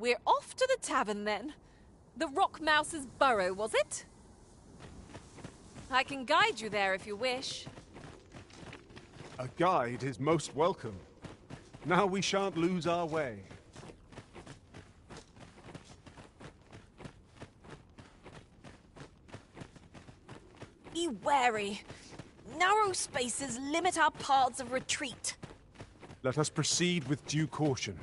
We're off to the tavern then. The Rock Mouse's burrow, was it? I can guide you there if you wish. A guide is most welcome. Now we shan't lose our way. Be wary. Narrow spaces limit our paths of retreat. Let us proceed with due caution.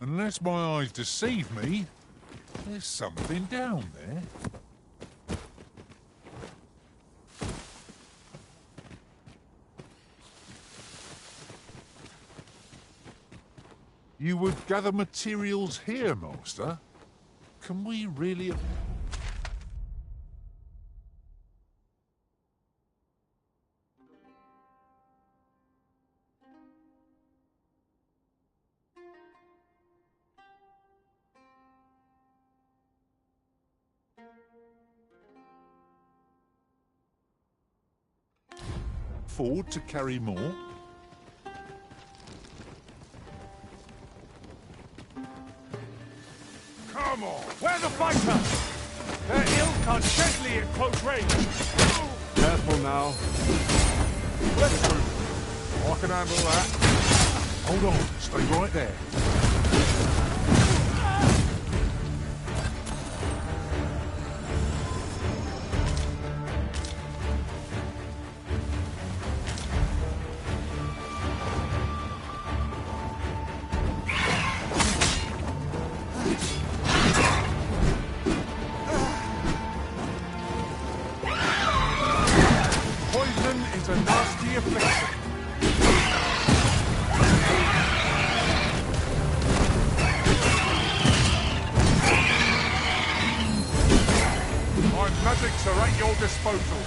Unless my eyes deceive me, there's something down there. You would gather materials here, Master? Can we really... afford to carry more? Come on! Where the fighters? Their ilk are deadly at close range. Careful now. Let's move. I can handle that. Hold on. Stay right there. Magics are at your disposal.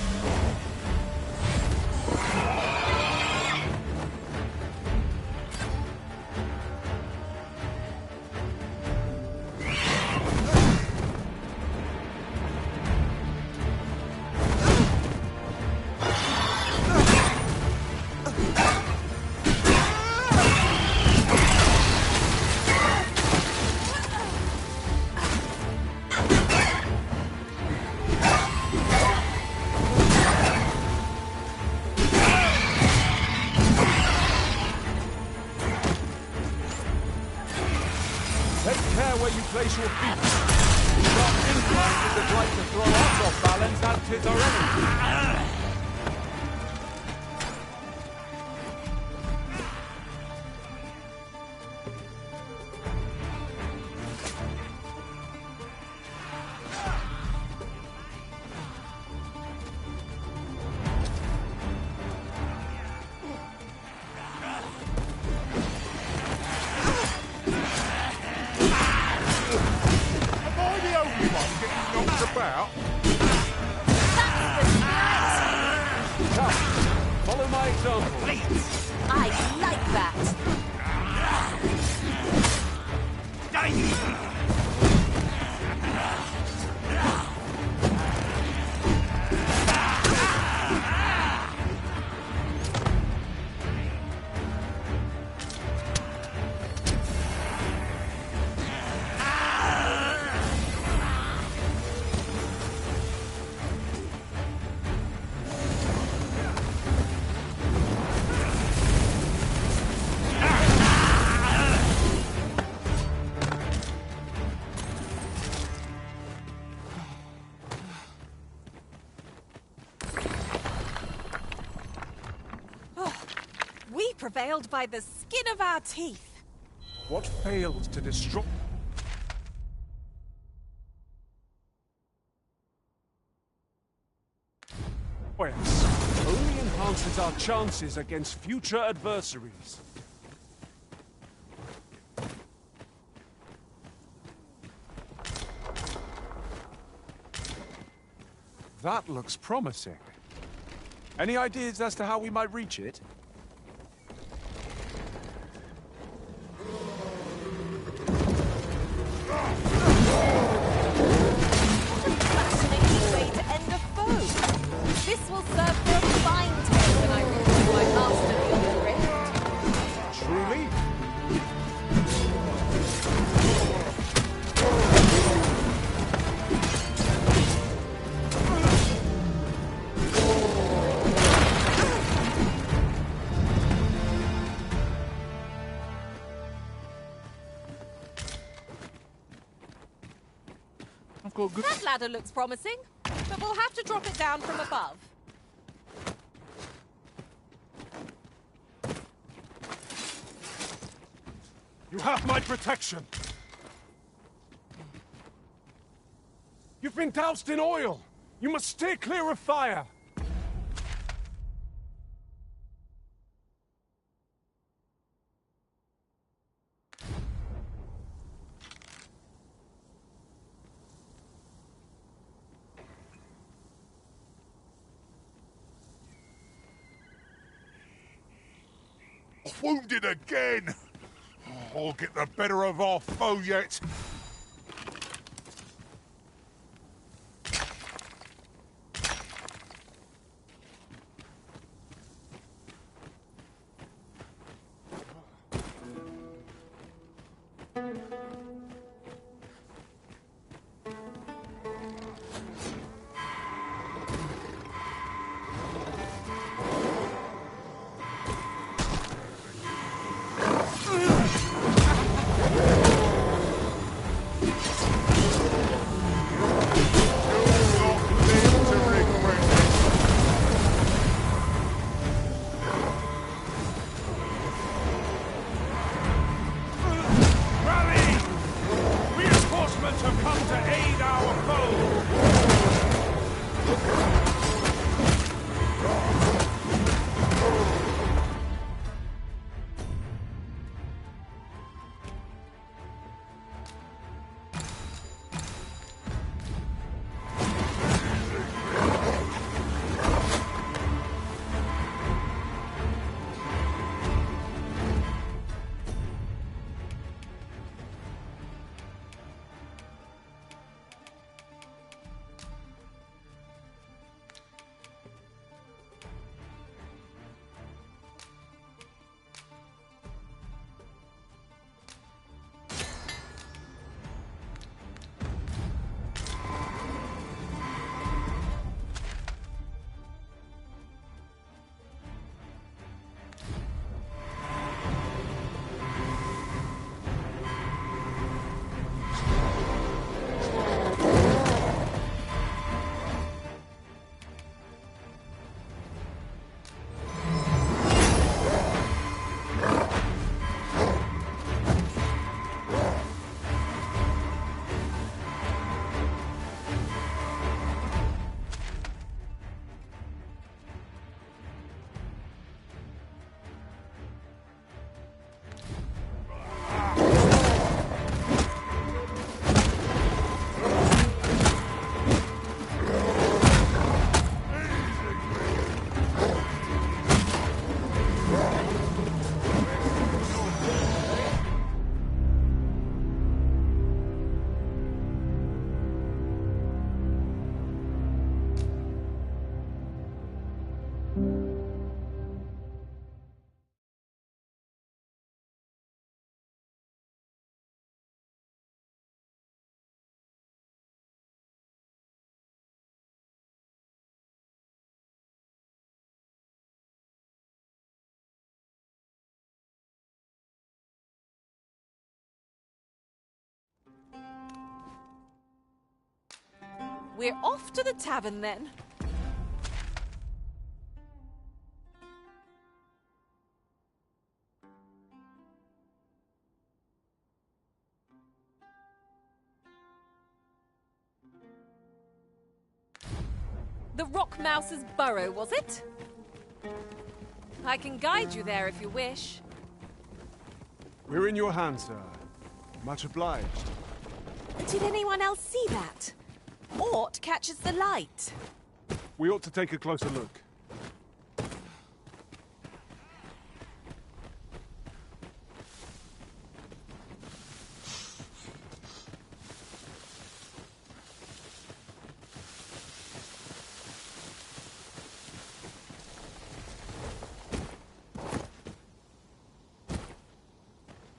Place your feet. Sharp influences that like to throw us off balance and 'tis our enemy. About. Come, follow my example. I like that. Prevailed by the skin of our teeth. What failed to destroy... only enhances our chances against future adversaries. That looks promising. Any ideas as to how we might reach it? Fascinating way to end a foe. This will serve for a fine tale when I reveal my master of the rift. Truly? I've got good... That ladder looks promising, but we'll have to drop it down from above. You have my protection. You've been doused in oil. You must steer clear of fire. Wounded again! I'll get the better of our foe yet. We're off to the tavern then. The rock mouse's burrow, was it? I can guide you there if you wish. We're in your hands, sir. Much obliged. Did anyone else see that? Ort catches the light. We ought to take a closer look.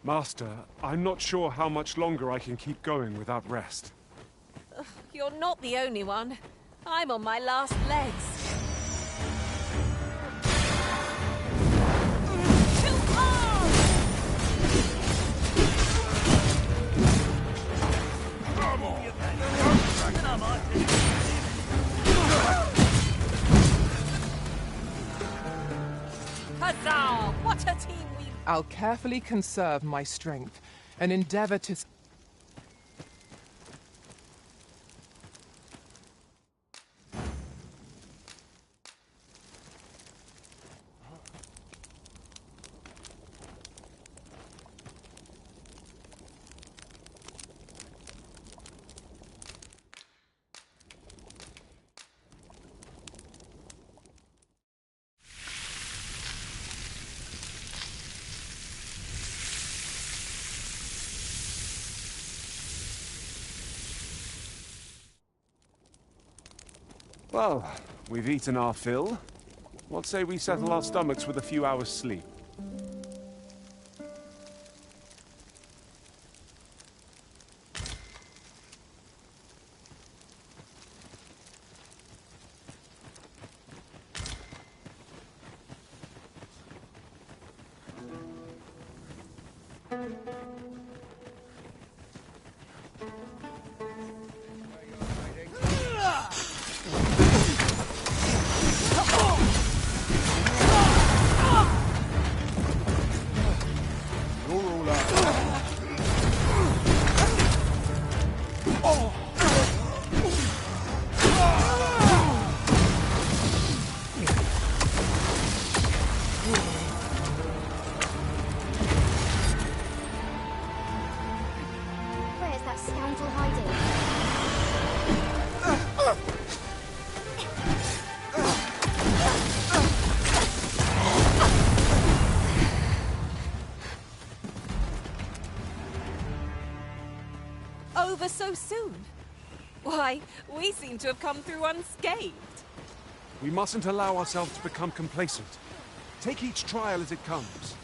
Master, I'm not sure how much longer I can keep going without rest. You're not the only one. I'm on my last legs. Too hard! Huzzah! What a team we... I'll carefully conserve my strength and endeavor to... Well, we've eaten our fill. What say we settle our stomachs with a few hours' sleep? Where's that scoundrel hiding? Over so soon? Why, we seem to have come through unscathed. We mustn't allow ourselves to become complacent. Take each trial as it comes.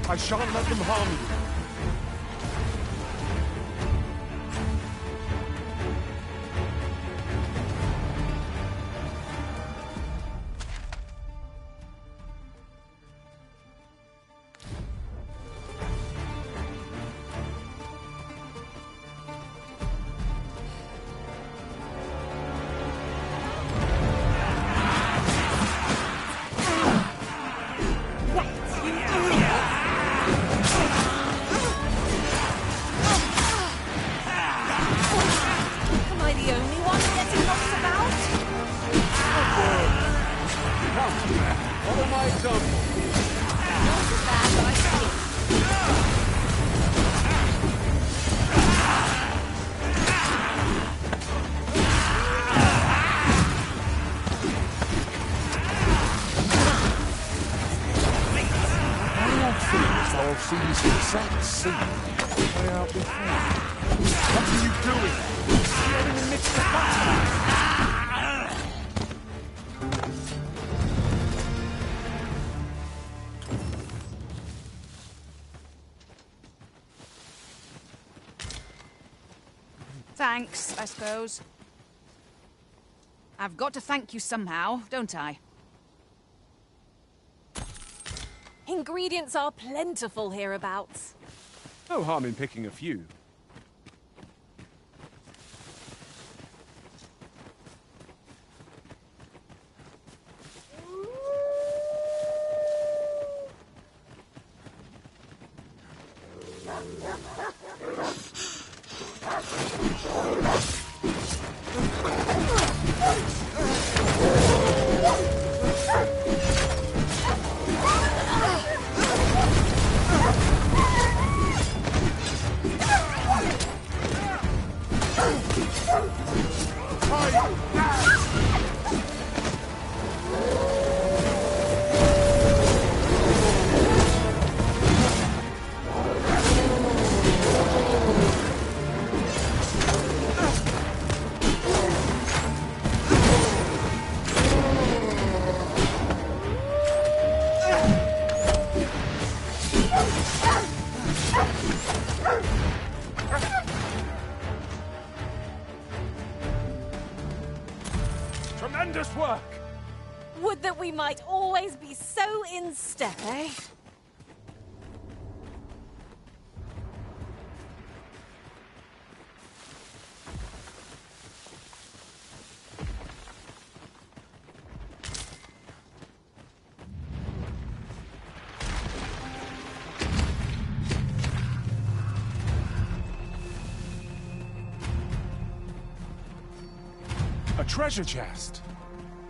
I shan't let them harm you. I'll see this exact scene play out before. What are you doing? You're in the midst of battle. thanks, I suppose. I've got to thank you somehow, don't I? Ingredients are plentiful hereabouts. No harm in picking a few. Tremendous work! Would that we might always be so in step, eh? A treasure chest!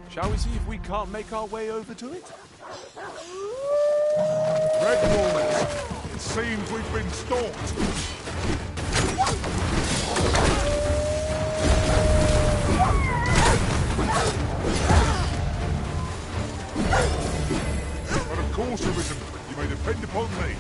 Shall we see if we can't make our way over to it? Red Walls! It seems we've been stalked. But of course there isn't. You may depend upon me.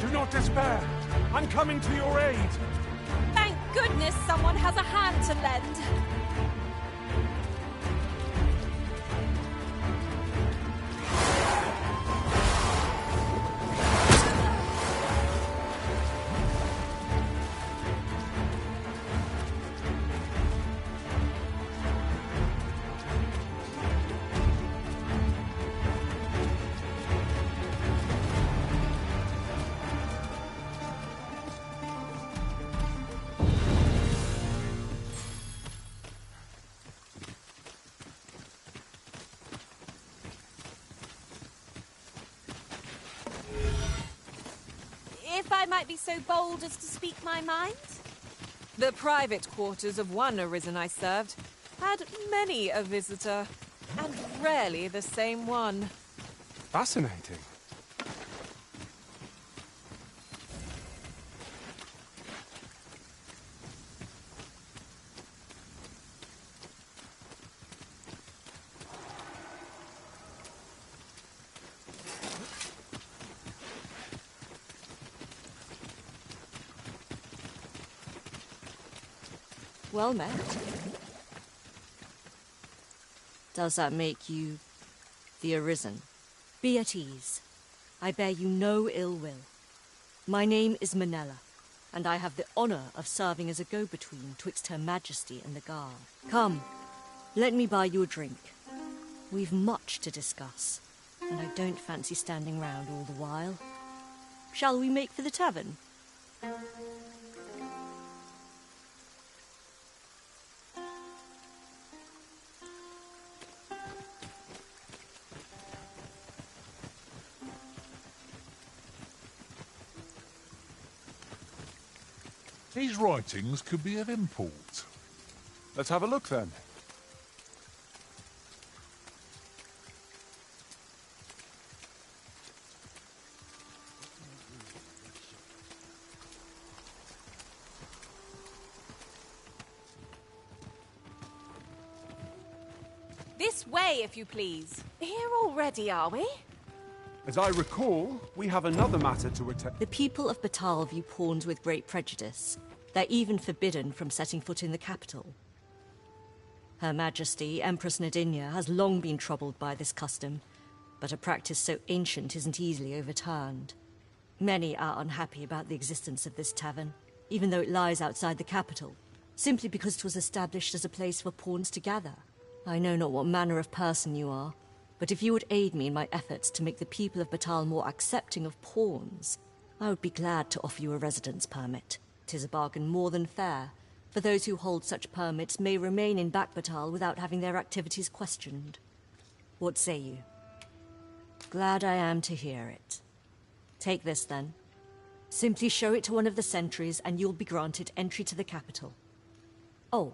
Do not despair! I'm coming to your aid! Thank goodness someone has a hand to lend. If I might be so bold as to speak my mind? The private quarters of one Arisen I served had many a visitor, and rarely the same one. Fascinating. Well met. Does that make you the Arisen? Be at ease. I bear you no ill will. My name is Manella, and I have the honor of serving as a go-between twixt Her Majesty and the Guard. Come, let me buy you a drink. We've much to discuss, and I don't fancy standing round all the while. Shall we make for the tavern? These writings could be of import. Let's have a look then. This way, if you please. Here already, are we? As I recall, we have another matter to attend. The people of Batal view pawns with great prejudice. They're even forbidden from setting foot in the capital. Her Majesty, Empress Nadinia, has long been troubled by this custom, but a practice so ancient isn't easily overturned. Many are unhappy about the existence of this tavern, even though it lies outside the capital, simply because it was established as a place for pawns to gather. I know not what manner of person you are, but if you would aid me in my efforts to make the people of Batal more accepting of pawns, I would be glad to offer you a residence permit. 'Tis a bargain more than fair, for those who hold such permits may remain in Batal without having their activities questioned. What say you? Glad I am to hear it. Take this, then. Simply show it to one of the sentries, and you'll be granted entry to the capital. Oh,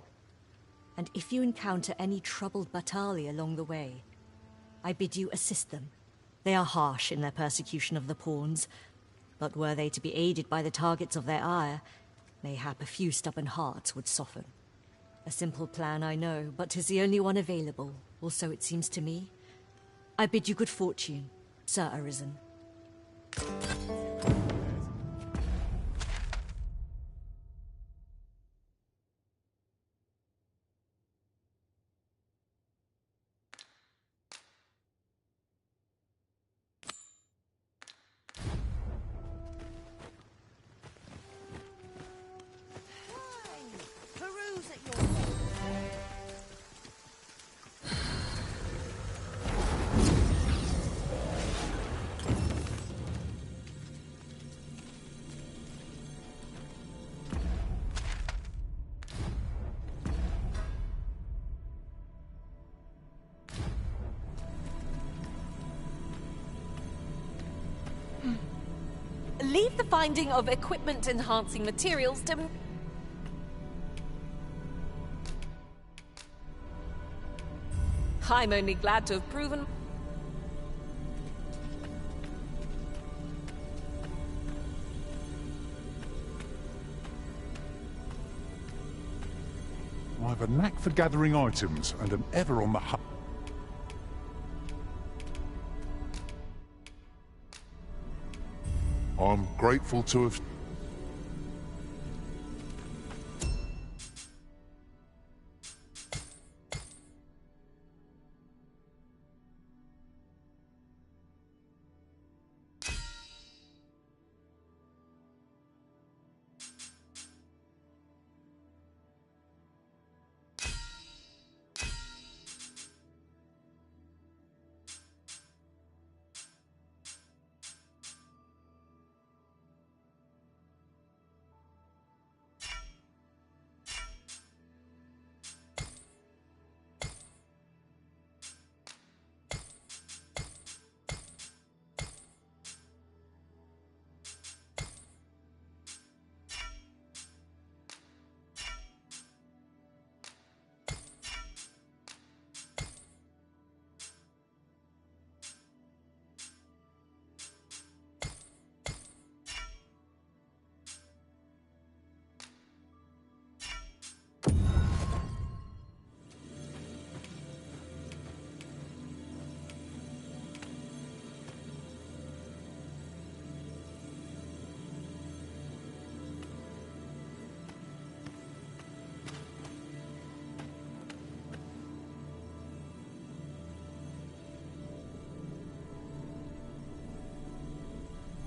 and if you encounter any troubled Batali along the way, I bid you assist them. They are harsh in their persecution of the pawns, but were they to be aided by the targets of their ire, mayhap a few stubborn hearts would soften. A simple plan, I know, but 'tis the only one available, or so it seems to me. I bid you good fortune, Sir Arisen. Leave the finding of equipment-enhancing materials to... I'm only glad to have proven... I have a knack for gathering items and am ever on the hunt. I'm grateful to have...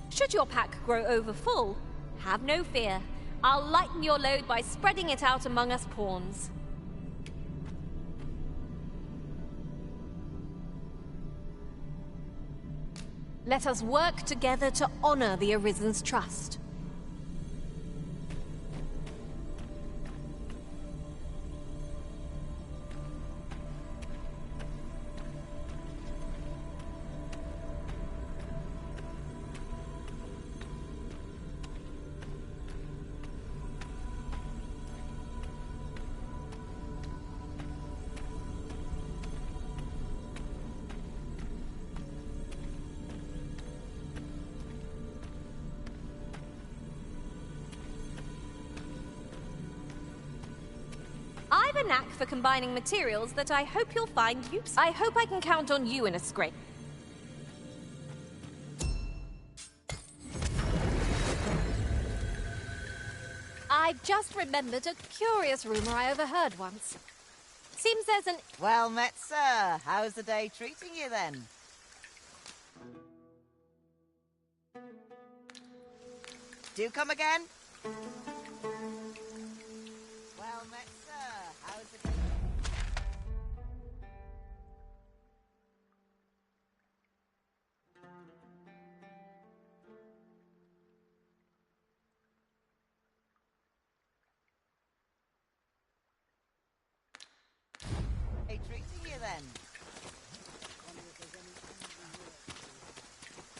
Should your pack grow over full, have no fear. I'll lighten your load by spreading it out among us pawns. Let us work together to honor the Arisen's trust. a knack for combining materials that I hope you'll find useful. I hope I can count on you in a scrape. I've just remembered a curious rumor I overheard once. Seems there's an... Well met, sir. How's the day treating you, then? Do come again? Well met, sir. How's the day... Hey, treating you, then?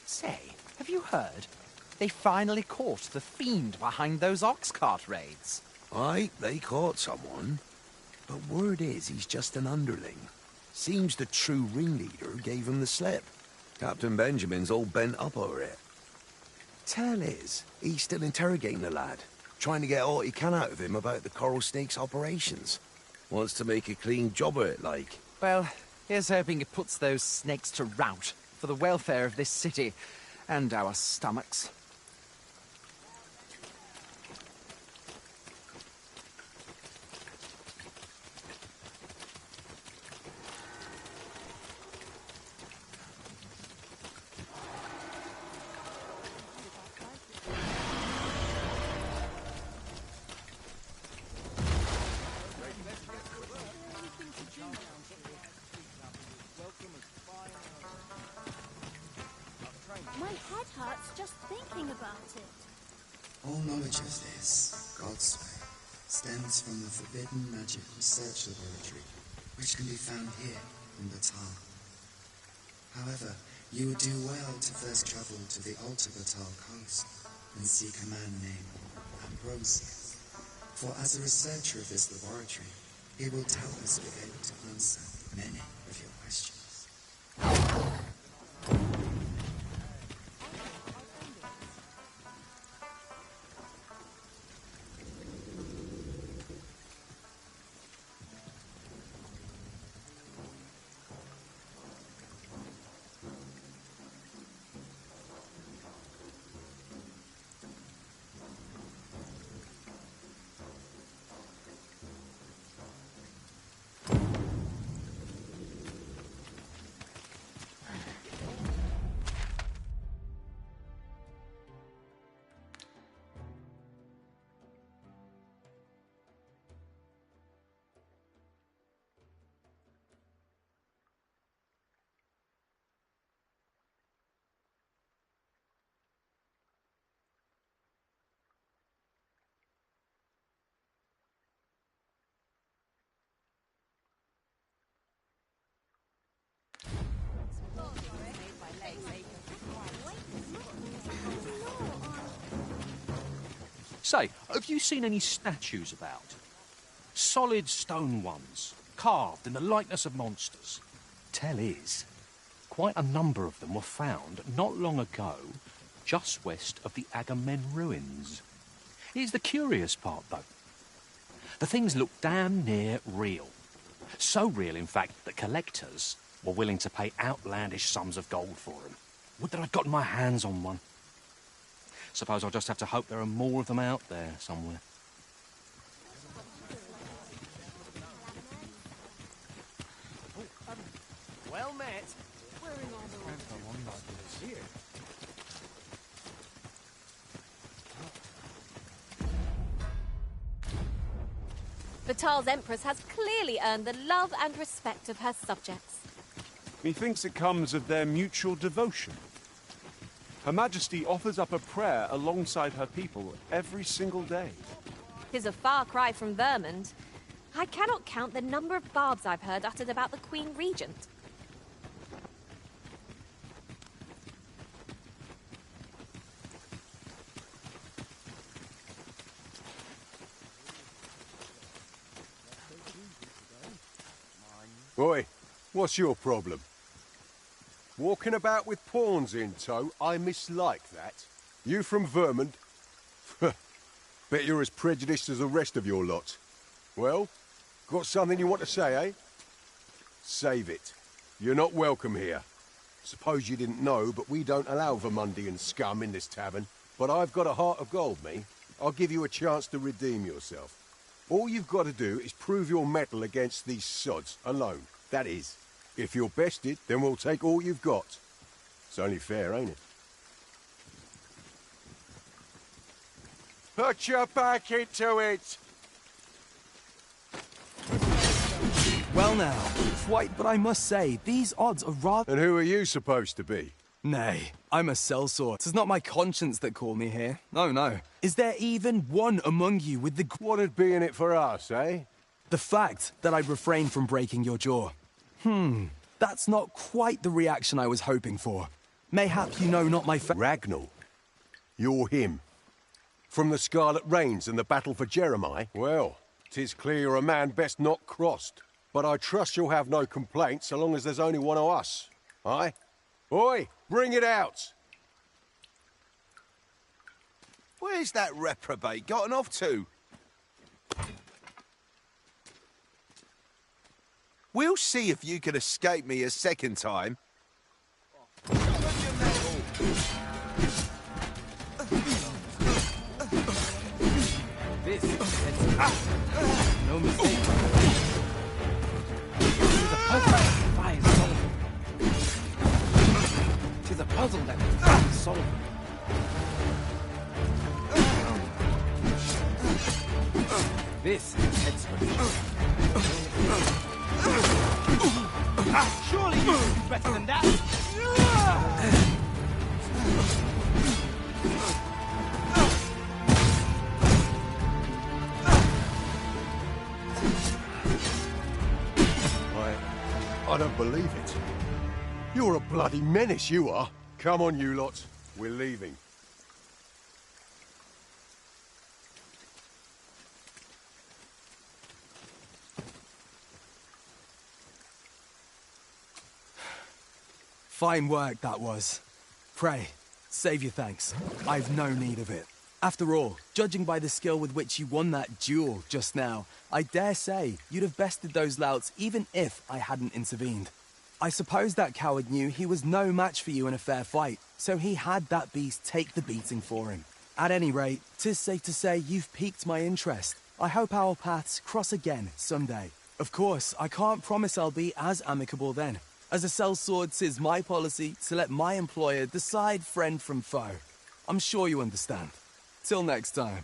Say, have you heard? They finally caught the fiend behind those ox cart raids. Aye, they caught someone. But word is he's just an underling. Seems the true ringleader gave him the slip. Captain Benjamin's all bent up over it. Tell is, he's still interrogating the lad, trying to get all he can out of him about the Coral Snake's operations. Wants to make a clean job of it, like. Well, here's hoping it puts those snakes to rout for the welfare of this city and our stomachs. My head hurts just thinking about it. All knowledge of this, God's way, stems from the forbidden magic research laboratory, which can be found here in the town. However, you would do well to first travel to the Alta Batal coast and seek a man named Ambrosius. For as a researcher of this laboratory, he will doubtless be able to answer many of your questions. Say, have you seen any statues about? Solid stone ones, carved in the likeness of monsters. Tell is, quite a number of them were found not long ago, just west of the Agamemnon ruins. Here's the curious part, though. The things look damn near real. So real, in fact, that collectors were willing to pay outlandish sums of gold for them. Would that I'd gotten my hands on one. Suppose I'll just have to hope there are more of them out there somewhere. Well met. Batal's Empress has clearly earned the love and respect of her subjects. Methinks it comes of their mutual devotion. Her Majesty offers up a prayer alongside her people every single day. 'Tis a far cry from Vermund. I cannot count the number of barbs I've heard uttered about the Queen Regent. Oi, what's your problem? Walking about with pawns in tow, I mislike that. You from Vermund? Bet you're as prejudiced as the rest of your lot. Well, Got something you want to say, eh? Save it. You're not welcome here. Suppose you didn't know, but we don't allow Vermundian scum in this tavern. But I've got a heart of gold, me. I'll give you a chance to redeem yourself. All you've got to do is prove your mettle against these sods, alone. That is, if you're bested, then we'll take all you've got. It's only fair, ain't it? Put your back into it! Well now, quite, but I must say, these odds are rather... And who are you supposed to be? Nay, I'm a sellsword. 'Tis not my conscience that called me here. No, no. Is there even one among you with the... What'd be in it for us, eh? The fact that I'd refrain from breaking your jaw. That's not quite the reaction I was hoping for. Mayhap you know not my Ragnall? You're him. From the Scarlet Rains and the battle for Jeremiah? Well, 'tis clear you're a man best not crossed. But I trust you'll have no complaints so long as there's only one of us. Aye? Oi, bring it out! Where's that reprobate gotten off to? We'll see if you can escape me a second time. This is... No mistake. Tis a puzzle that defies solving. This is expert. Surely you can do better than that. I don't believe it. You're a bloody menace, you are. Come on, you lot. We're leaving. Fine work, that was. Pray, save your thanks. I've no need of it. After all, judging by the skill with which you won that duel just now, I dare say you'd have bested those louts even if I hadn't intervened. I suppose that coward knew he was no match for you in a fair fight, so he had that beast take the beating for him. At any rate, 'tis safe to say you've piqued my interest. I hope our paths cross again someday. Of course, I can't promise I'll be as amicable then. As a sellsword, 'tis my policy to let my employer decide friend from foe. I'm sure you understand. Till next time.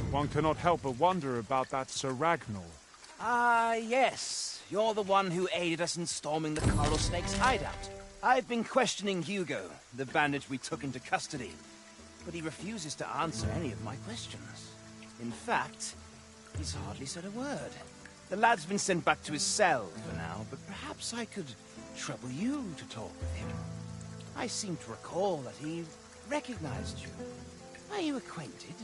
One cannot help but wonder about that Sir Ragnall. Ah, yes. You're the one who aided us in storming the Coral Snake's hideout. I've been questioning Hugo, the bandit we took into custody, but he refuses to answer any of my questions. In fact, he's hardly said a word. The lad's been sent back to his cell for now, but perhaps I could trouble you to talk with him. I seem to recall that he recognized you. Are you acquainted?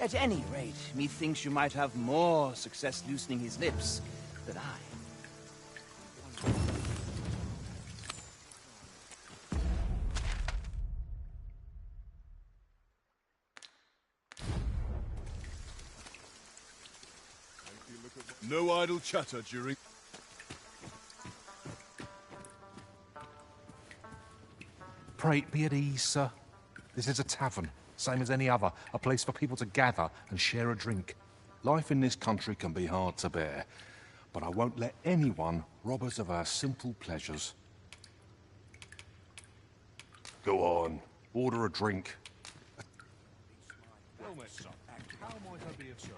At any rate, methinks you might have more success loosening his lips than I. No idle chatter during... Pray be at ease, sir. This is a tavern, same as any other, a place for people to gather and share a drink. Life in this country can be hard to bear, but I won't let anyone rob us of our simple pleasures. Go on, order a drink. Well met, son. How might I be of service?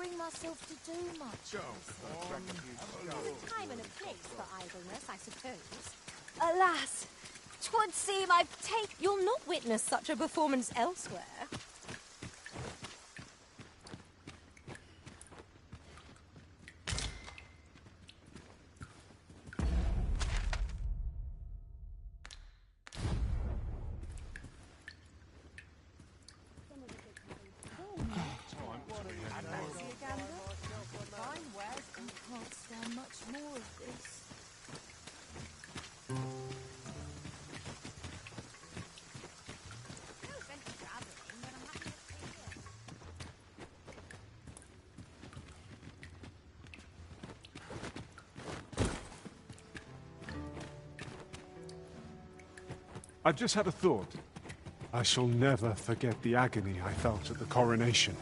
bring myself to do much. Time and a place for idleness, I suppose. Alas, 'twould seem I've taken... You'll not witness such a performance elsewhere. Can't stand much more of this. I've just had a thought. I shall never forget the agony I felt at the coronation.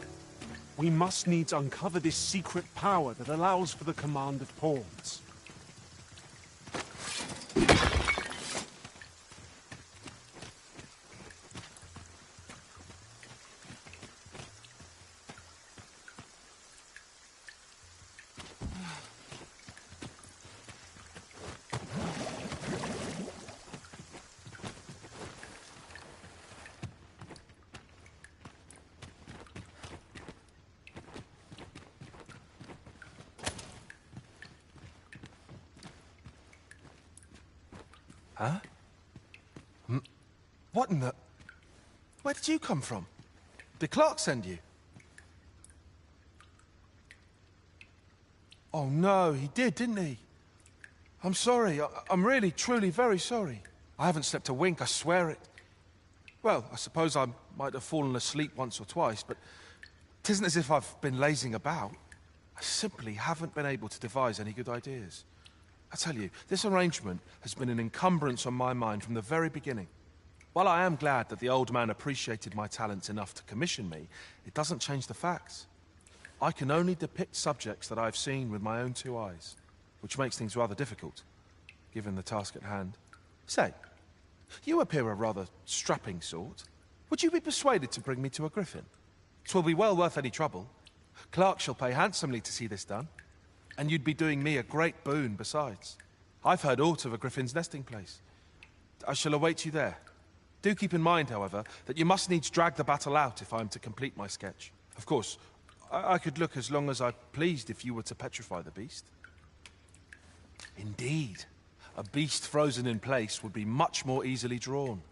We must needs uncover this secret power that allows for the command of pawns. Huh? What in the... Where did you come from? Did Clark send you? Oh no, he did, didn't he? I'm sorry. I'm really, truly very sorry. I haven't slept a wink, I swear it. Well, I suppose I might have fallen asleep once or twice, but it isn't as if I've been lazing about. I simply haven't been able to devise any good ideas. I tell you, this arrangement has been an encumbrance on my mind from the very beginning. While I am glad that the old man appreciated my talents enough to commission me, it doesn't change the facts. I can only depict subjects that I've seen with my own two eyes, which makes things rather difficult, given the task at hand. Say, you appear a rather strapping sort. Would you be persuaded to bring me to a griffin? 'Twill be well worth any trouble. Clark shall pay handsomely to see this done. And you'd be doing me a great boon besides. I've heard aught of a griffin's nesting place. I shall await you there. Do keep in mind, however, that you must needs drag the battle out if I am to complete my sketch. Of course, I could look as long as I pleased if you were to petrify the beast. Indeed, a beast frozen in place would be much more easily drawn.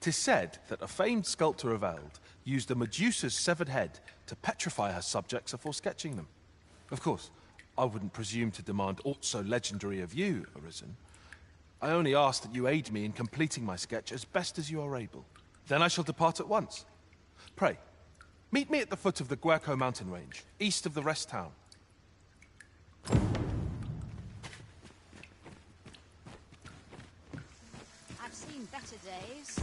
'Tis said that a famed sculptor of Eld used a Medusa's severed head to petrify her subjects before sketching them. Of course, I wouldn't presume to demand aught so legendary of you, Arisen. I only ask that you aid me in completing my sketch as best as you are able. Then I shall depart at once. Pray, meet me at the foot of the Guerco mountain range, east of the rest town. I've seen better days.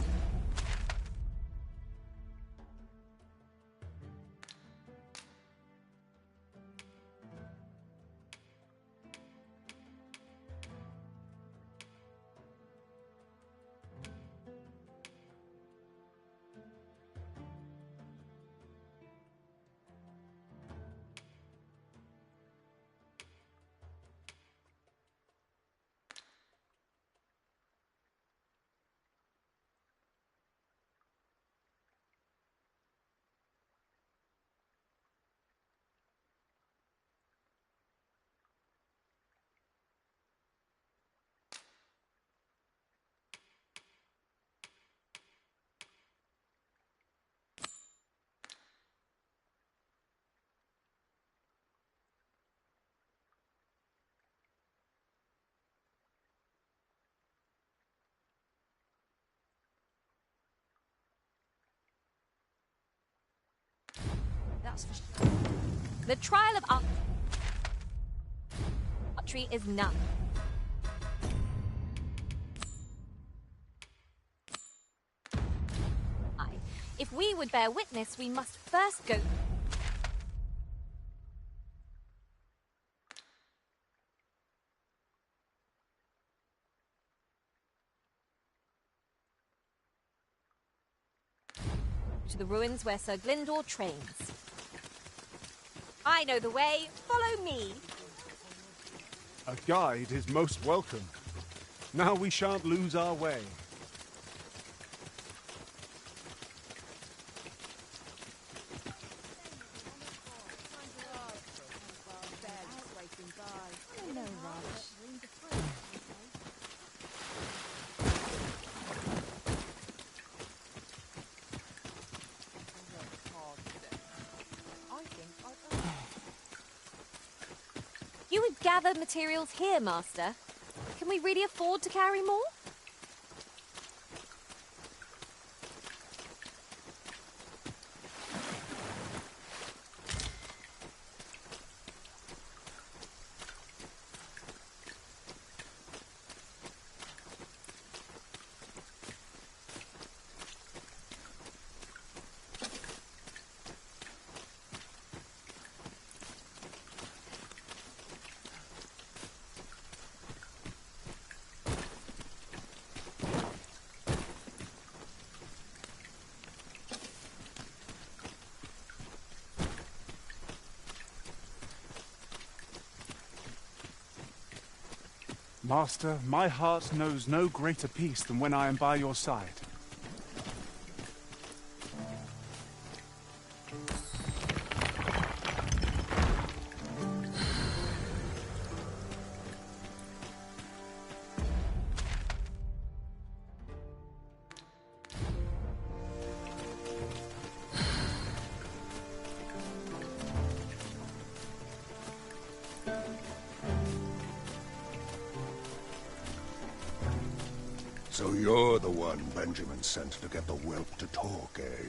That's for sure. The trial of archery is none. If we would bear witness, we must first go... to the ruins where Sir Glyndor trains. I know the way. Follow me. A guide is most welcome. Now we shan't lose our way. You would gather materials here, Master. Can we really afford to carry more? Master, my heart knows no greater peace than when I am by your side. So you're the one Benjamin sent to get the whelp to talk, eh?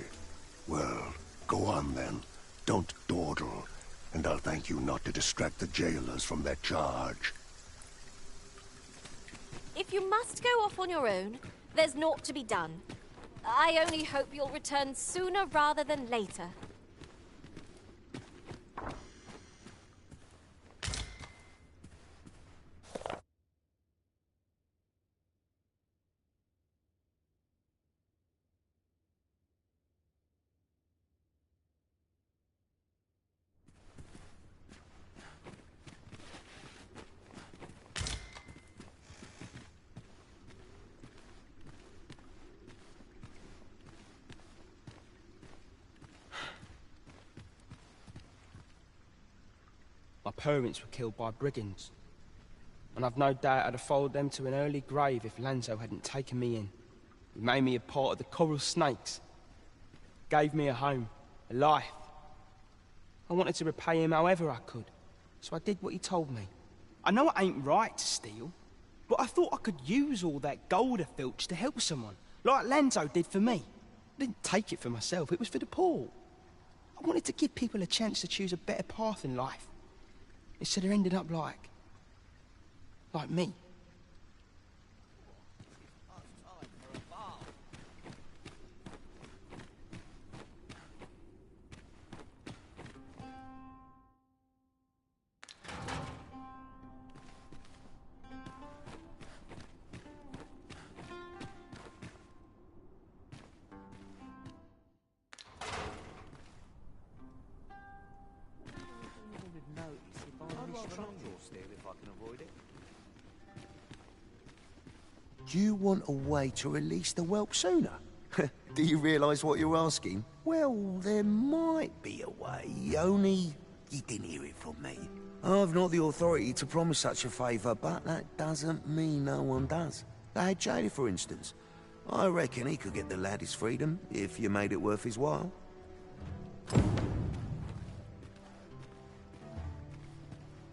Well, go on then. Don't dawdle. And I'll thank you not to distract the jailers from their charge. If you must go off on your own, there's naught to be done. I only hope you'll return sooner rather than later. My parents were killed by brigands, and I've no doubt I'd have followed them to an early grave if Lanzo hadn't taken me in. He made me a part of the coral snakes, gave me a home, a life. I wanted to repay him however I could, so I did what he told me. I know it ain't right to steal, but I thought I could use all that gold I filched to help someone, like Lanzo did for me. I didn't take it for myself, it was for the poor. I wanted to give people a chance to choose a better path in life, instead of ending up like me. Do you want a way to release the whelp sooner? Do you realise what you're asking? Well, there might be a way, only you didn't hear it from me. I've not the authority to promise such a favour, but that doesn't mean no one does. Lad Jailer, for instance. I reckon he could get the lad his freedom, if you made it worth his while.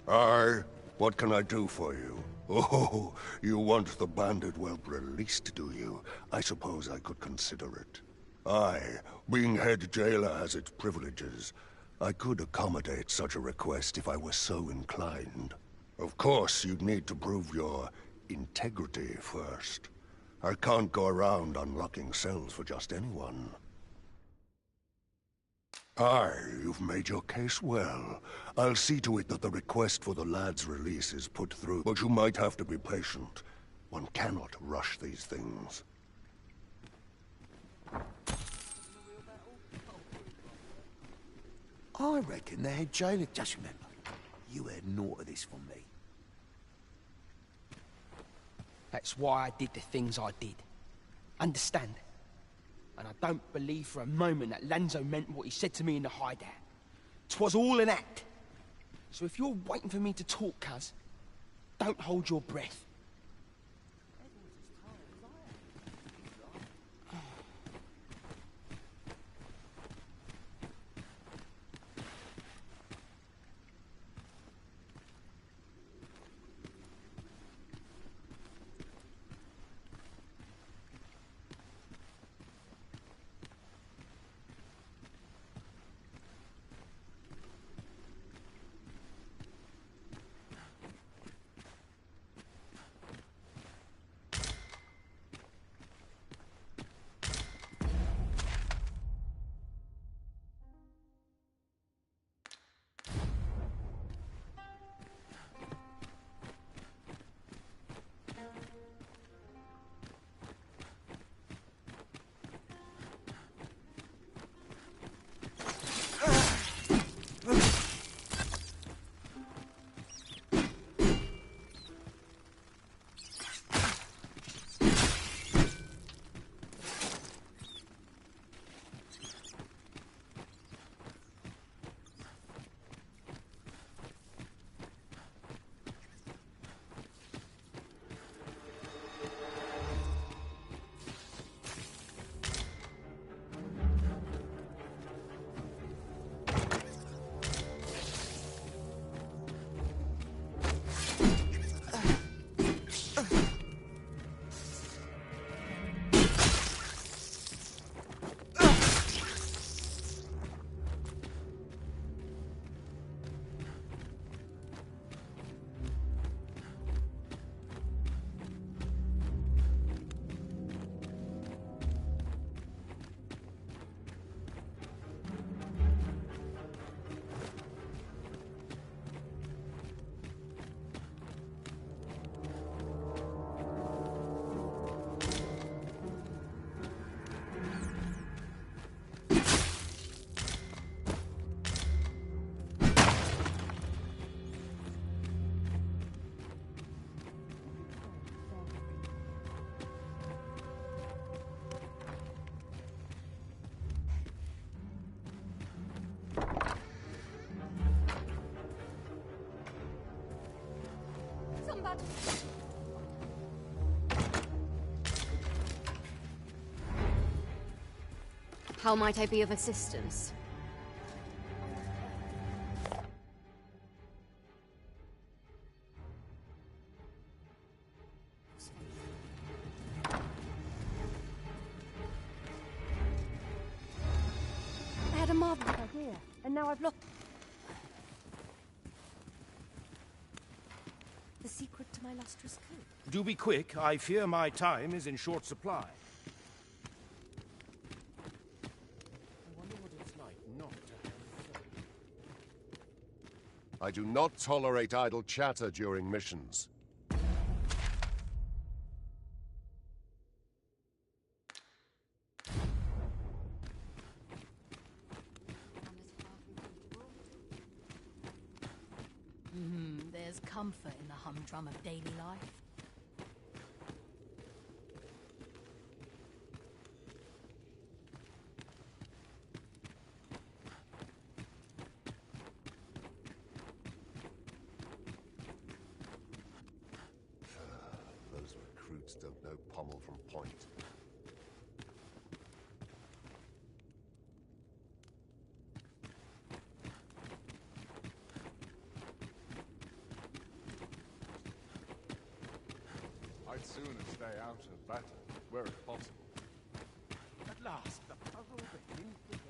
Aye, what can I do for you? Oh, you want the banded whelp released, do you? I suppose I could consider it. Aye, being head jailer has its privileges. I could accommodate such a request if I were so inclined. Of course, you'd need to prove your integrity first. I can't go around unlocking cells for just anyone. Aye, you've made your case well. I'll see to it that the request for the lad's release is put through, but you might have to be patient. One cannot rush these things. I reckon the head jailer... Just remember, you heard naught of this from me. That's why I did the things I did. Understand? And I don't believe for a moment that Lanzo meant what he said to me in the hideout. 'Twas all an act. So if you're waiting for me to talk, cuz, don't hold your breath. How might I be of assistance? I had a marvelous idea, and now I've lost the secret to my lustrous coat. Do be quick. I fear my time is in short supply. I do not tolerate idle chatter during missions. There's comfort in the humdrum of daily life. Those recruits don't know pommel from point. I'd sooner stay out of battle, where it's possible. At last, the puzzle begins to take...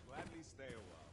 Gladly stay a while.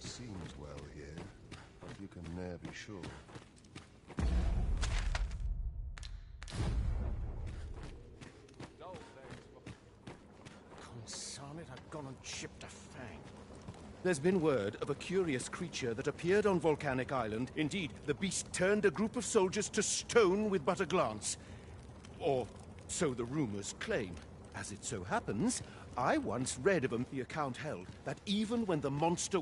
seems well here, but you can ne'er be sure. Consign it, I've gone and chipped a fang. There's been word of a curious creature that appeared on Volcanic Island. Indeed, the beast turned a group of soldiers to stone with but a glance. Or so the rumors claim. As it so happens, I once read of the account held that even when the monster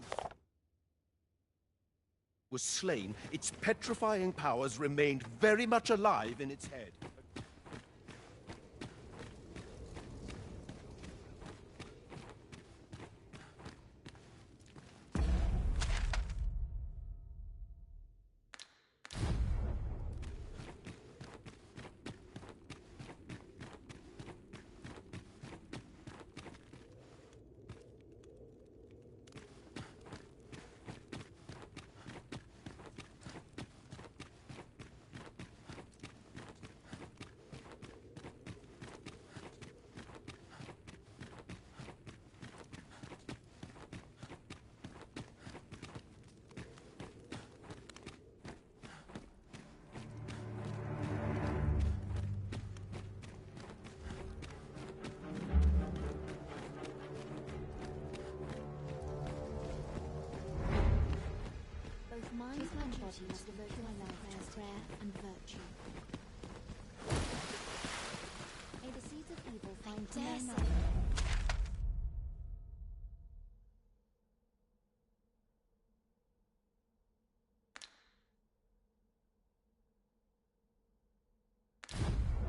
was slain, its petrifying powers remained very much alive in its head. Both mind and body must devote my life to prayer and virtue. May the seeds of evil find no nothing.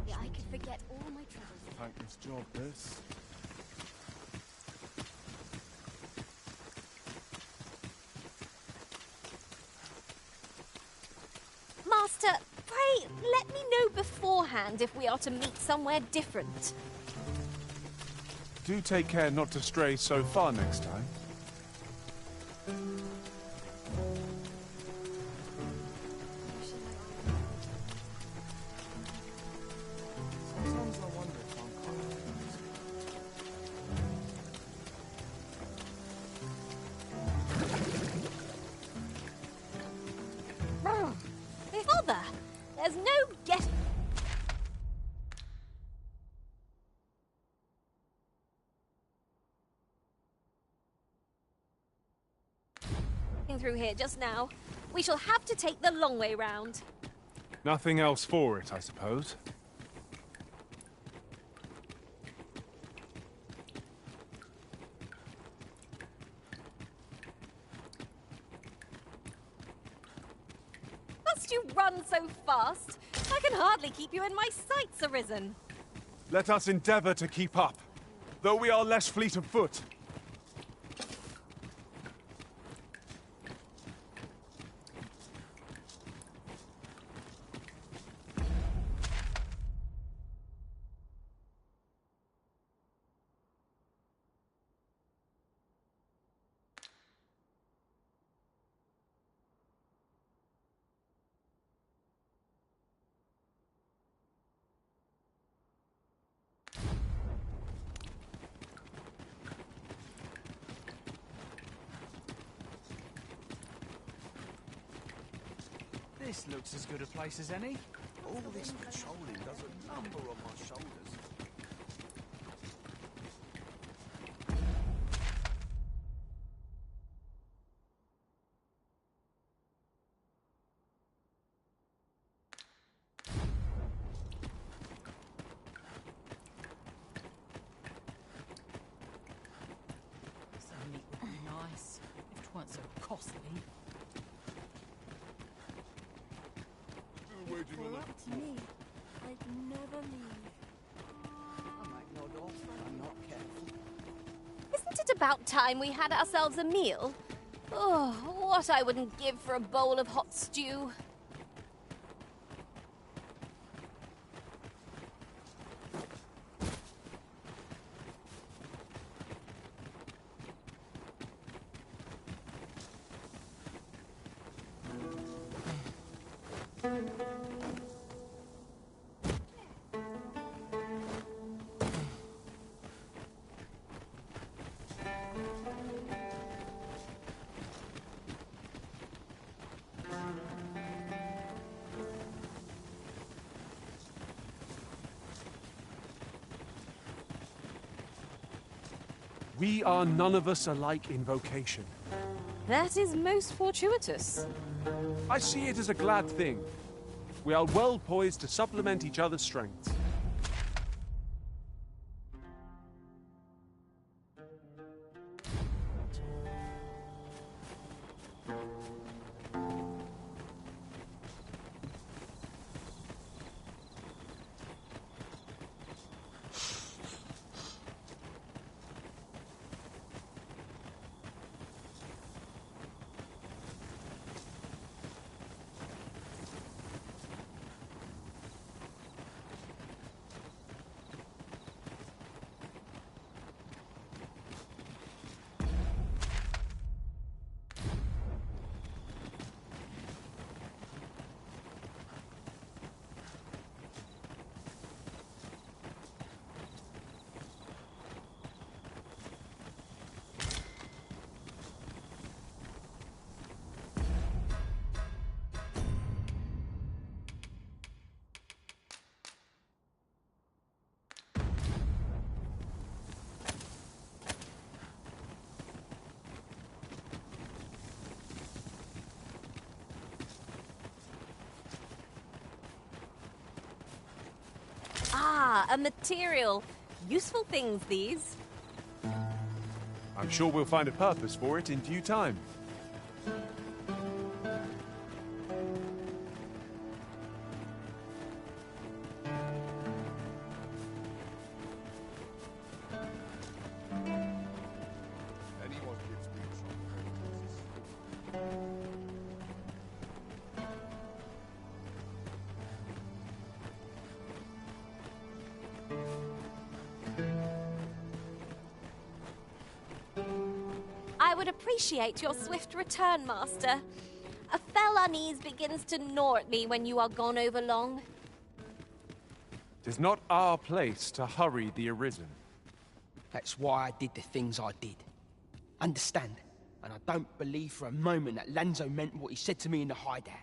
Yeah, I could forget all my troubles. Thankless job, this. Master, pray let me know beforehand if we are to meet somewhere different. Do take care not to stray so far next time. Sometimes I wonder if I'm Father, there's no getting through here just now. We shall have to take the long way round. Nothing else for it, I suppose. Must you run so fast? I can hardly keep you in my sights, Arisen. Let us endeavour to keep up, though we are less fleet of foot. This looks as good a place as any. All this patrolling does a number on my shoulders. Some meat would be nice, if it weren't so costly. If it were up to me, I'd never leave. I make no odds when I'm not careful. Isn't it about time we had ourselves a meal? Oh, what I wouldn't give for a bowl of hot stew. We are none of us alike in vocation. That is most fortuitous. I see it as a glad thing. We are well poised to supplement each other's strengths. Ah, a material. Useful things, these. I'm sure we'll find a purpose for it in due time. I would appreciate your swift return, Master. A fell unease begins to gnaw at me when you are gone over long. 'Tis not our place to hurry the Arisen. That's why I did the things I did. Understand? And I don't believe for a moment that Lanzo meant what he said to me in the hideout.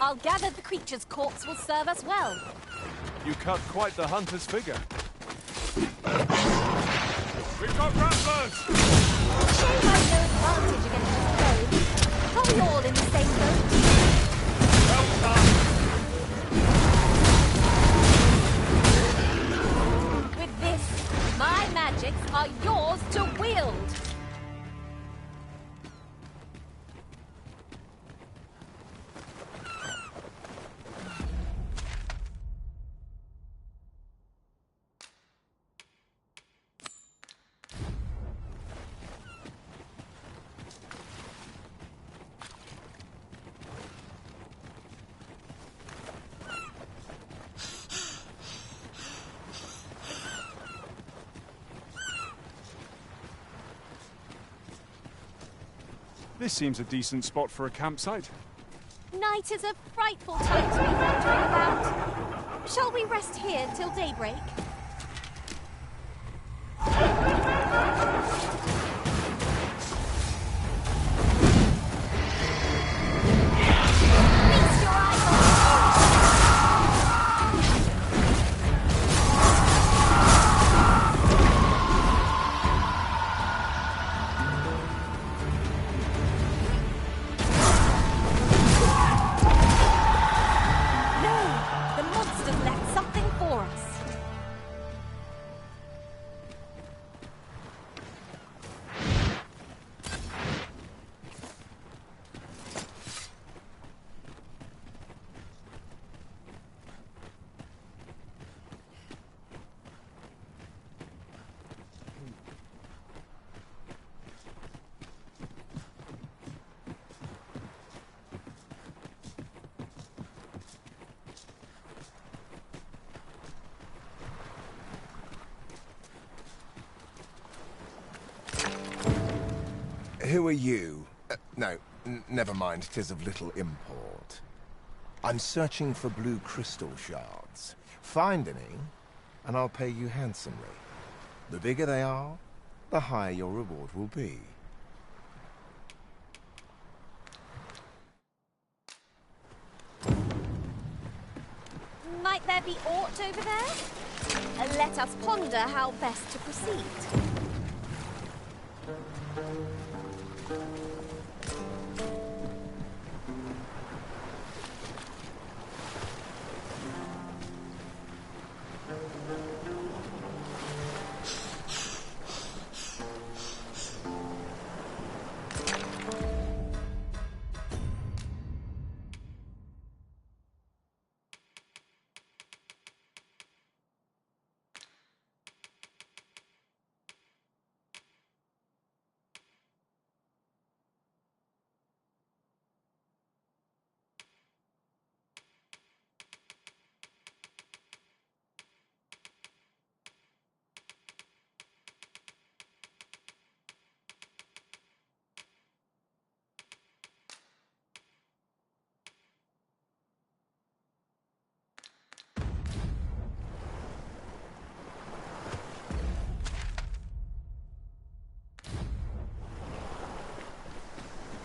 I'll gather the creature's corpse will serve us well. You cut quite the hunter's figure. We've got rattlers! Shame I've no advantage against this foe. Are we all in the same boat? Well done! With this, my magics are yours to wield. This seems a decent spot for a campsite. Night is a frightful time to be wandering about. Shall we rest here till daybreak? Who are you? No, never mind, 'tis of little import. I'm searching for blue crystal shards. Find any, and I'll pay you handsomely. The bigger they are, the higher your reward will be. Might there be aught over there? Let us ponder how best to proceed.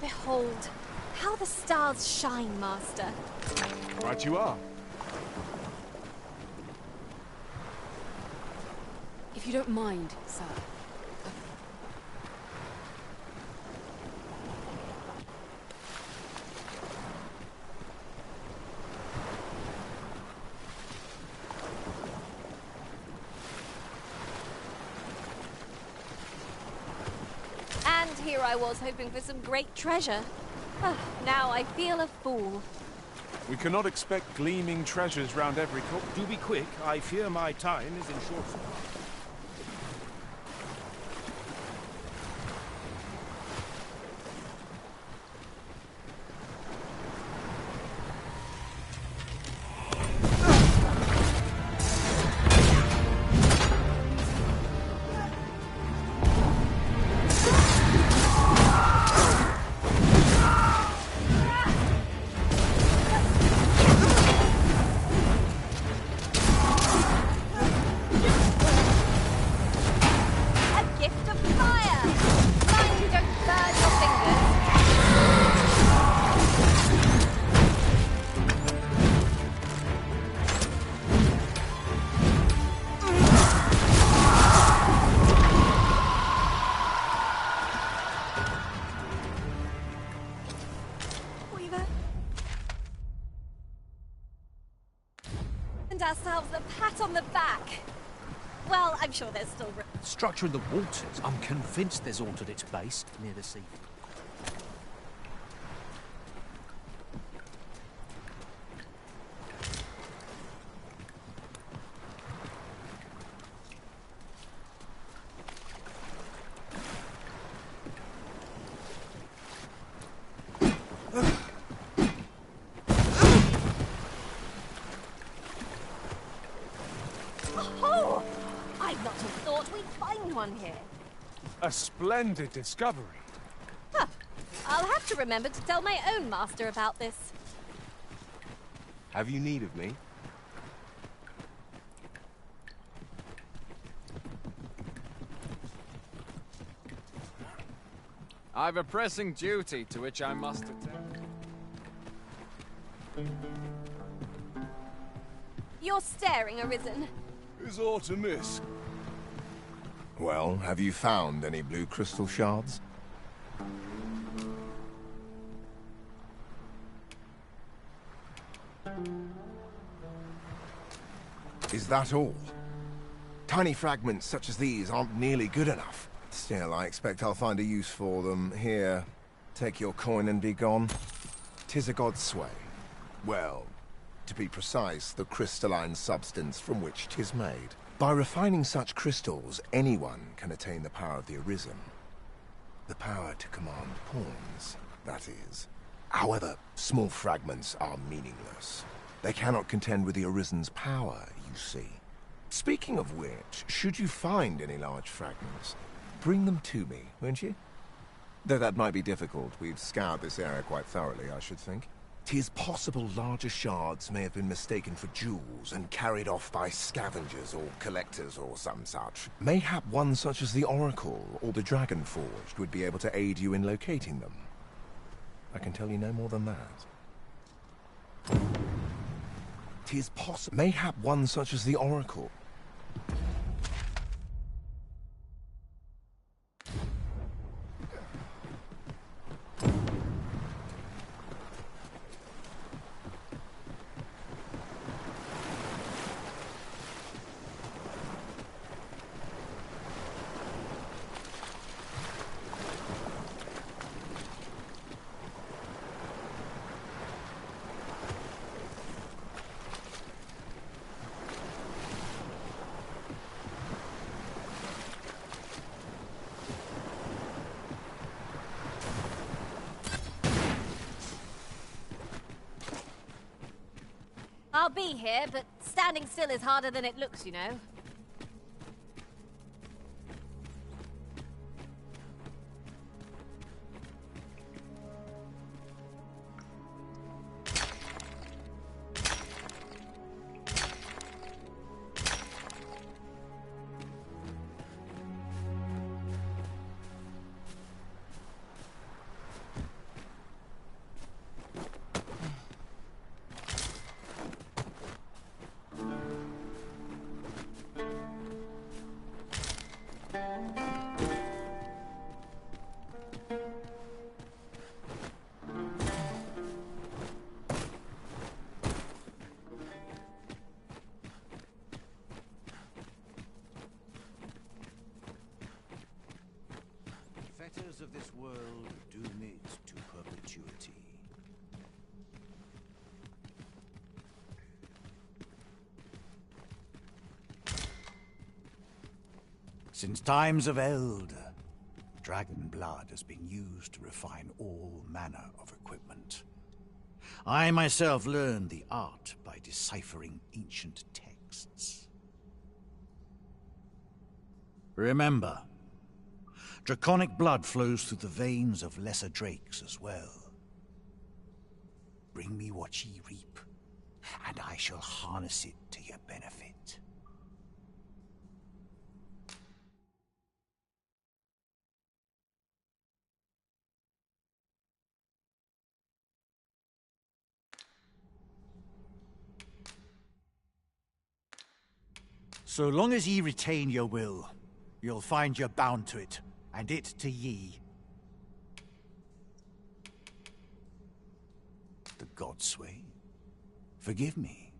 Behold, how the stars shine, Master. Right you are. If you don't mind, sir. And here I was hoping for some great treasure. Now I feel a fool. We cannot expect gleaming treasures round every corner. Do be quick, I fear my time is in short supply. Ourselves a pat on the back. Well, I'm sure there's still room. Structure in the waters. I'm convinced there's aught at its base, near the sea. Oh, I'd not have thought we'd find one here. A splendid discovery. Huh. I'll have to remember to tell my own master about this. Have you need of me? I've a pressing duty to which I must attend. You're staring, Arisen. Is aught amiss? Well, have you found any blue crystal shards? Is that all? Tiny fragments such as these aren't nearly good enough. Still, I expect I'll find a use for them. Here, take your coin and be gone. 'Tis a god's sway. Well, to be precise, the crystalline substance from which 'tis made. By refining such crystals, anyone can attain the power of the Arisen. The power to command pawns, that is. However, small fragments are meaningless. They cannot contend with the Arisen's power, you see. Speaking of which, should you find any large fragments, bring them to me, won't you? Though that might be difficult. We've scoured this area quite thoroughly, I should think. 'Tis possible larger shards may have been mistaken for jewels and carried off by scavengers or collectors or some such. Mayhap one such as the Oracle or the Dragon Forged would be able to aid you in locating them. I can tell you no more than that. 'Tis possible. Mayhap one such as the Oracle. I'll be here, but standing still is harder than it looks, you know. Fetters of this world doom it to perpetuity. Since times of eld, dragon blood has been used to refine all manner of equipment. I myself learned the art by deciphering ancient texts. Remember, draconic blood flows through the veins of lesser drakes as well. Bring me what ye reap, and I shall harness it to your benefit. So long as ye retain your will, you'll find you're bound to it, and it to ye. The Godsway? Forgive me,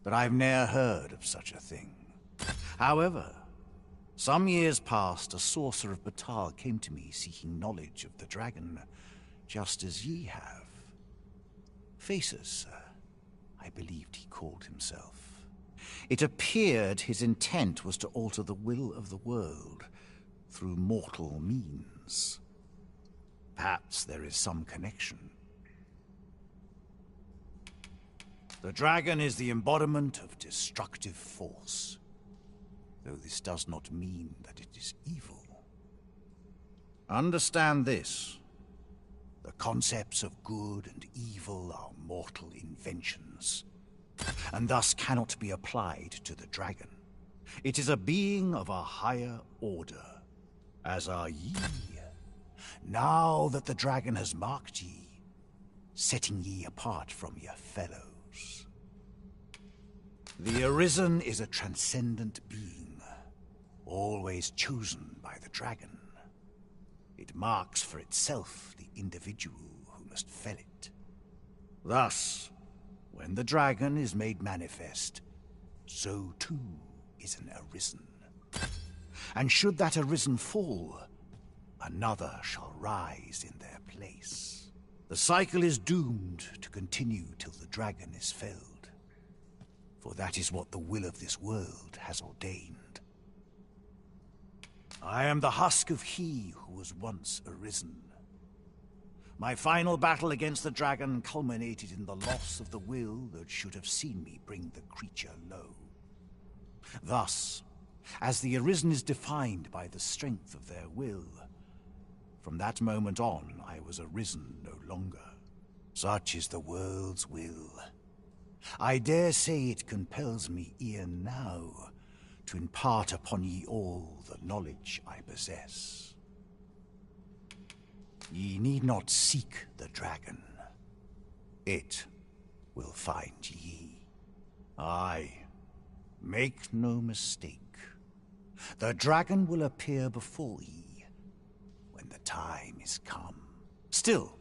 but I've ne'er heard of such a thing. However, some years past, a sorcerer of Batal came to me seeking knowledge of the dragon, just as ye have. Faces, sir, I believed he called himself. It appeared his intent was to alter the will of the world through mortal means. Perhaps there is some connection. The dragon is the embodiment of destructive force, though this does not mean that it is evil. Understand this. The concepts of good and evil are mortal inventions, and thus cannot be applied to the dragon. It is a being of a higher order, as are ye. Now that the dragon has marked ye, setting ye apart from your fellows. The Arisen is a transcendent being, always chosen by the dragon. It marks for itself the individual who must fell it. Thus, when the dragon is made manifest, so too is an Arisen. And should that Arisen fall, another shall rise in their place. The cycle is doomed to continue till the dragon is felled, for that is what the will of this world has ordained. I am the husk of he who was once Arisen. My final battle against the dragon culminated in the loss of the will that should have seen me bring the creature low. Thus, as the Arisen is defined by the strength of their will, from that moment on I was Arisen no longer. Such is the world's will. I dare say it compels me e'en now to impart upon ye all the knowledge I possess. Ye need not seek the dragon. It will find ye. Aye, make no mistake. The dragon will appear before ye when the time is come. Still,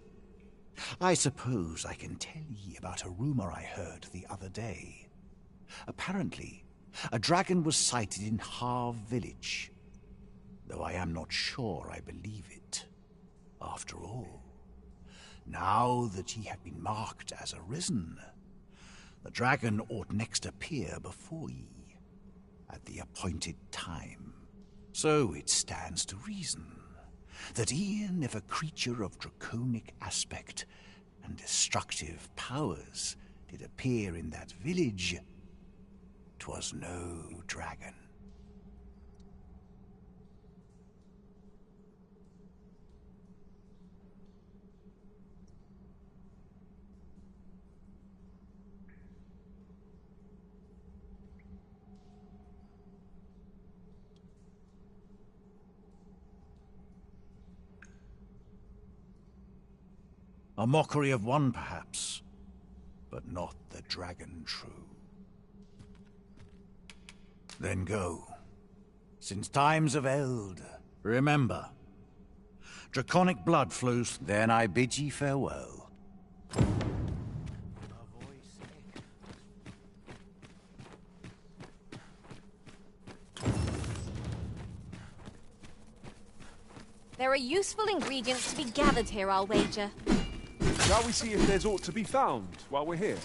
I suppose I can tell ye about a rumor I heard the other day. Apparently, a dragon was sighted in Harv village, though I am not sure I believe it. After all, now that ye have been marked as Arisen, the dragon ought next appear before ye at the appointed time. So it stands to reason that e'en if a creature of draconic aspect and destructive powers did appear in that village, 'twas no dragon. A mockery of one, perhaps, but not the dragon true. Then go. Since times of eld, remember, draconic blood flows. Then I bid ye farewell. There are useful ingredients to be gathered here, I'll wager. Shall we see if there's aught to be found while we're here?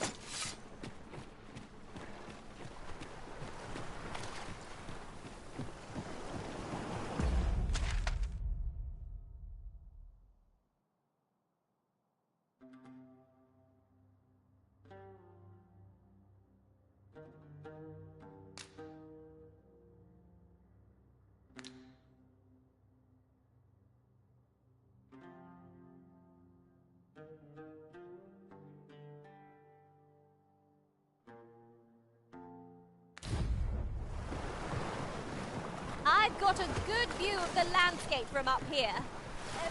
I've got a good view of the landscape from up here.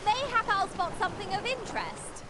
Mayhap I'll spot something of interest.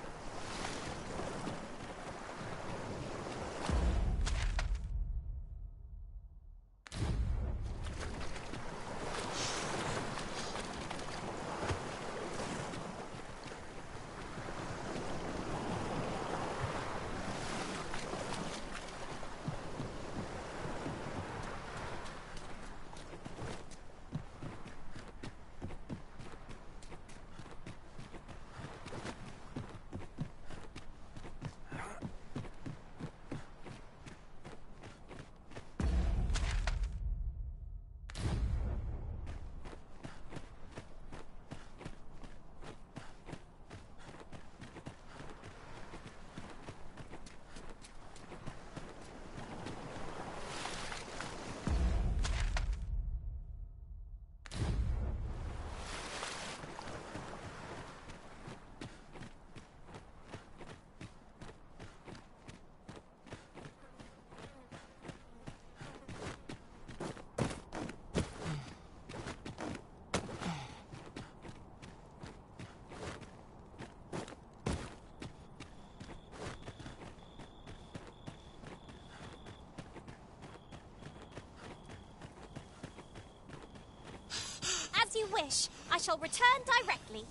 wish. I shall return directly.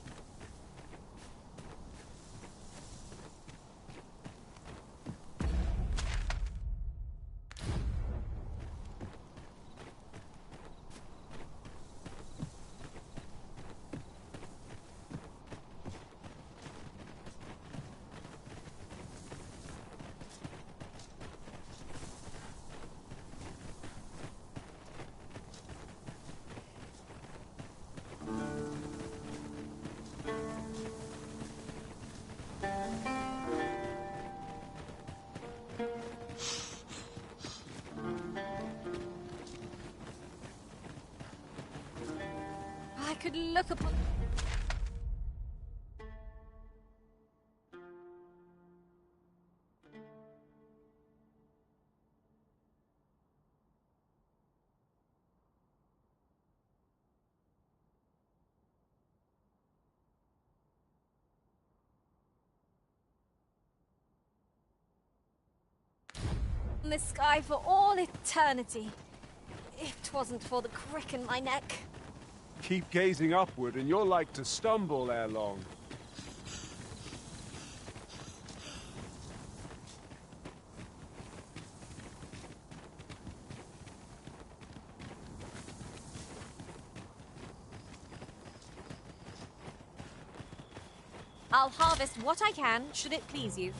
I could look upon... the sky for all eternity. If 'twasn't for the crick in my neck. Keep gazing upward and you're like to stumble ere long. I'll harvest what I can, should it please you.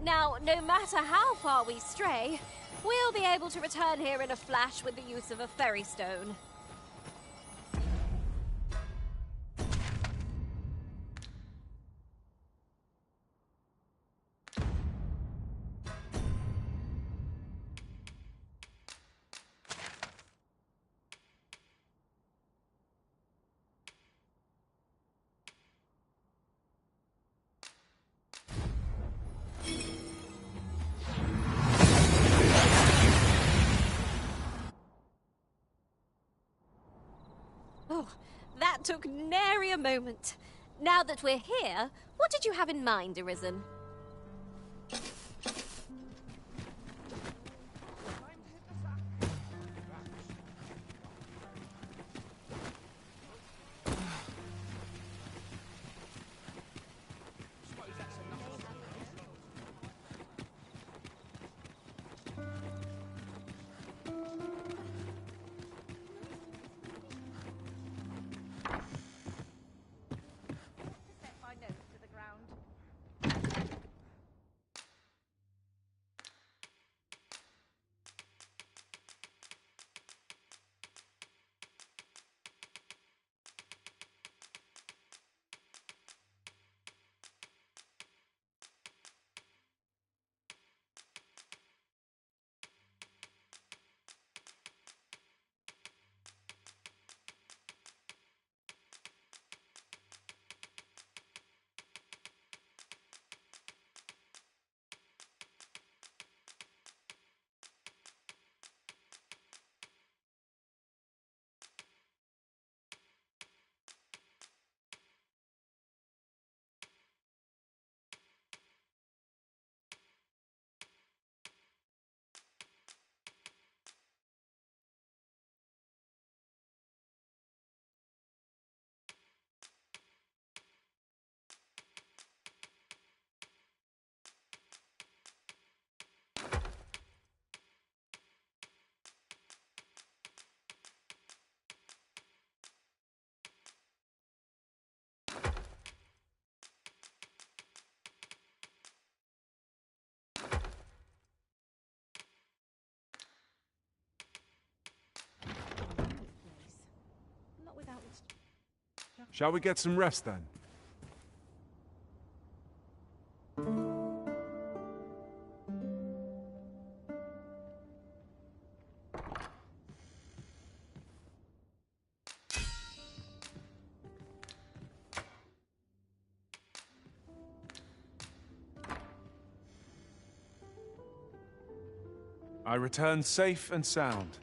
Now, no matter how far we stray, we'll be able to return here in a flash with the use of a ferry stone. Oh, that took nary a moment. Now that we're here, what did you have in mind, Arisen? Shall we get some rest then? I return safe and sound.